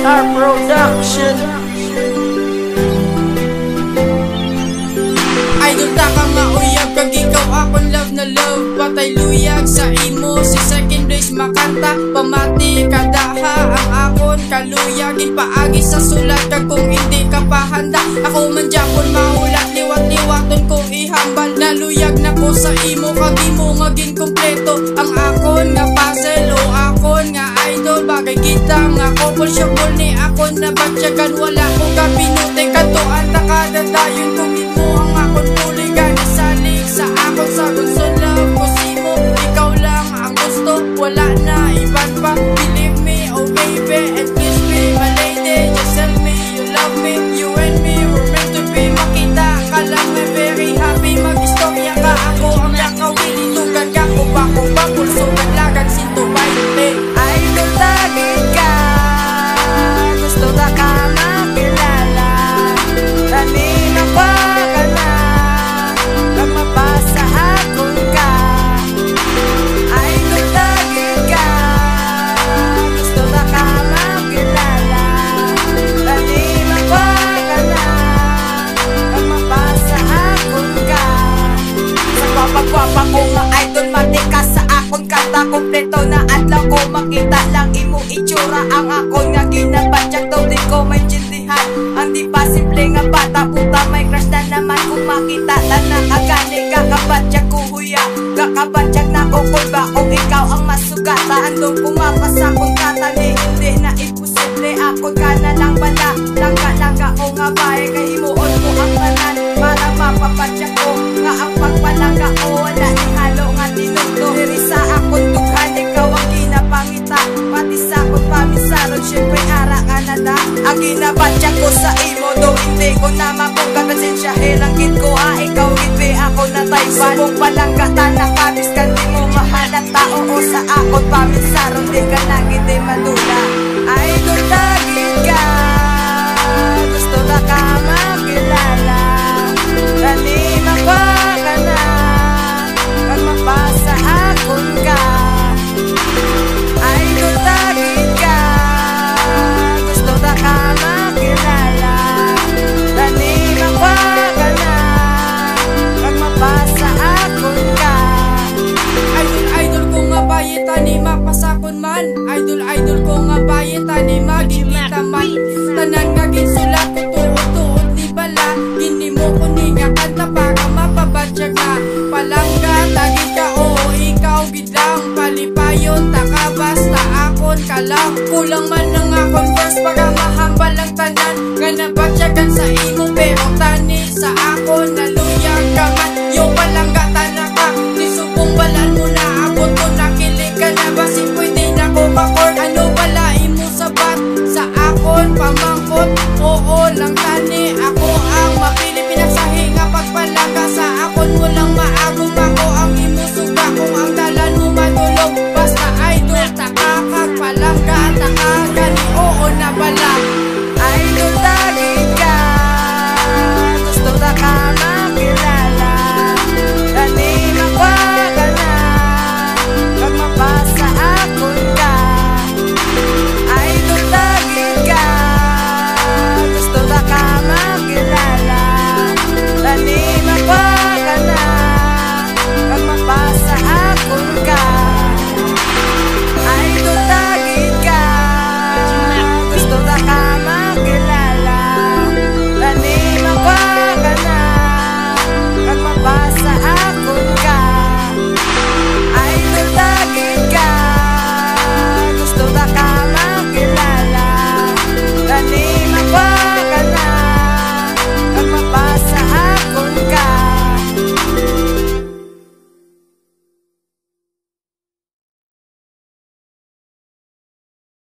SR Production. Idol ta ka nga uyab kag ikaw akong love na love. Patay luyag sa imo si second place makanta. Pamati kadaha ang akon kaluyag. Ipaagi sa sulat kag kung hindi ka pahanda. Ako man Japon mahulat liwat-liwaton kong ihambal. Naluyag na ko sa imo kag imo nga ginkompleto. Ang akon nga puzzle o akon nga idol. Bagay kita nga couple syokol ni akon na batsyagan. Wala ko ka pinutay katuan ta kadadayon kung imo ang akon puligan. Isalig sa akon sa gusto love ko simo. Ikaw lang ang gusto, wala na iban pa. Believe me, oh baby, and kiss me, my lady. Just tell me you love me, you and me were meant to be. Makita ka lang may very happy. Mag-istorya ka ako ang nakawin. Itugan ka ko ba pulso naglagan sinto baile. Idol tagid ka, gusto na ka makilala. Kanina pa ka na, kag mapasa akon ka. Idol tagid ka, gusto na ka makilala. Kanina pa ka na, kag mapasa akon ka. Sa gwapa-gwapa ko nga idol, mati ka sa akon kanta. Kompleto na adlaw ko, makita lang imo itsura. Ang akon nga ginabadyag daw di ko maintindihan. Ang di pa simple nga bata, puta may crush na naman. Kung makita lang nakagani, kakabadyag ko huya. Kakabadyag na ko kulba kung ikaw ang masugata. Andong pumapasa kong kata ni hindi na imposible. Akon ka na lang bala, langga-langga ko nga bae. Kay himuon ko ang tanan para mapabadyag ko nga ang pagpalangga ko. Wala ni halo nga tinuto. Diri sa akon dughan, ikaw ang ginapangita. Pati sa akon pamisaron, syempre ara ka na na. Ang ginabadyag ko sa imo, do hindi ko na mapagkakasensya. Helanggit ko ikaw gitwe ako na taypan. Subong palangga tanak kabis kan di mo mahalat tao. O sa akon pamisaron, di ka na giti madula. Idol tagid ka, gusto na ka makilala. Kanina pa ka na, kag mapasa akon ka. Idol tagid ka, gusto na ka makilala. Kanina pa ka na, kag mapasa akon ka. Idol ko nga bayita ni mapasakon man. Idol ko nga bayita ni magimita man. Tanan nga ginsulat ko tuot-tuot ni bala. Gini mo ko ni nga kanta para mapabadyag nga. Palangga tagid ka oo ikaw gidlang. Palipayon taka basta akon ka lang. Kulang man ang akon first para mahambal ang tanan. Nga nabadyagan sa imo